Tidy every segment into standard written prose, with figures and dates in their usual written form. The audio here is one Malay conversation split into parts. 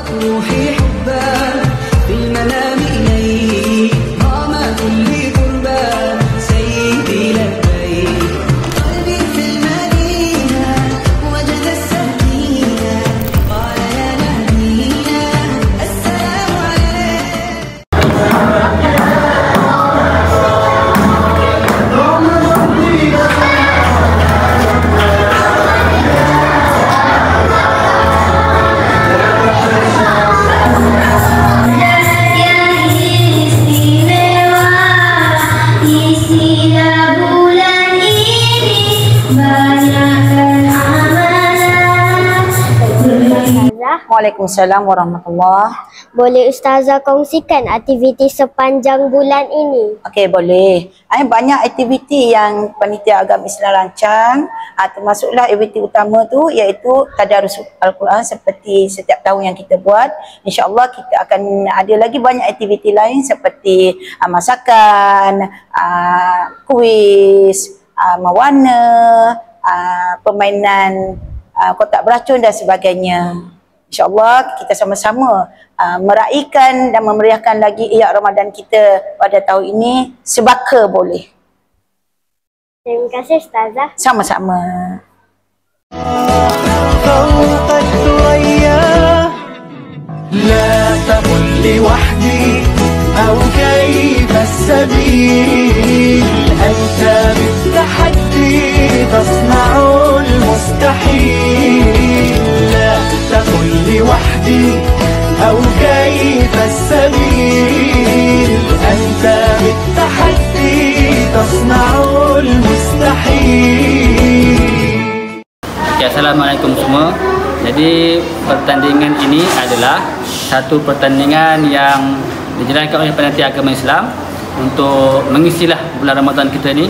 روحي حبك في المنام إليك قام كل قربان سيدي لبيك قلبي في المدينة وجد السكينة قال يا نبينا السلام عليك. Waalaikumsalam warahmatullahi. Boleh Ustazah kongsikan aktiviti sepanjang bulan ini? Okey, boleh. Banyak aktiviti yang panitia agama Islam rancang. Termasuklah aktiviti utama tu iaitu tadarus Al-Quran seperti setiap tahun yang kita buat. InsyaAllah kita akan ada lagi banyak aktiviti lain seperti masakan, kuis, mewarna, permainan kotak beracun dan sebagainya. InsyaAllah kita sama-sama meraihkan dan memeriahkan lagi Ihya Ramadan kita pada tahun ini sebaka boleh. Terima kasih Ustazah. Sama-sama. لا تقل لوحدي أو كيف السبيل أنت بالتحدي تصنع المستحيل لا تقل لوحدي أو كيف السبيل أنت بالتحدي تصنع المستحيل. Assalamualaikum semua. Jadi pertandingan ini adalah satu pertandingan yang dijalankan oleh panitia agama Islam untuk mengisilah bulan Ramadan kita ni.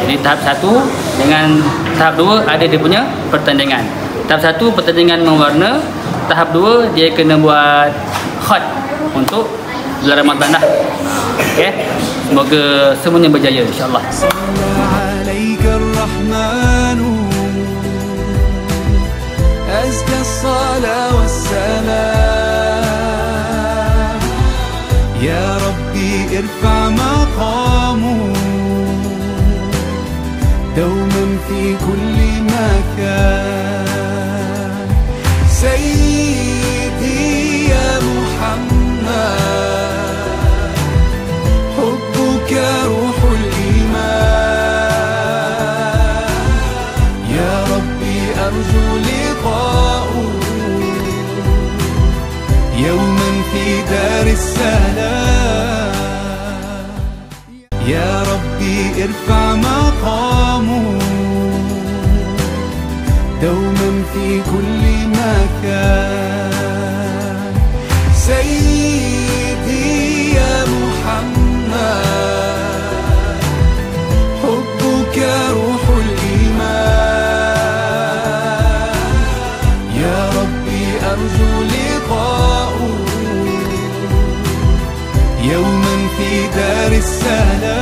Jadi tahap 1 dengan tahap 2 ada dia punya pertandingan. Tahap 1 pertandingan mewarna, tahap 2 dia kena buat khot untuk bulan Ramadan lah. Okey. Semoga semuanya berjaya insya-Allah. أزكى الصلاة والسلام يا ربي ارفع مقامه دوما في كل مكان سيدي يا محمد حبك روح الإيمان يا ربي أرجو يوما في دار السلام يا ربي ارفع مقامه دوما في كل مكان سيدي يا محمد حبك روح الإيمان يا ربي أرجو يوما في دار السلام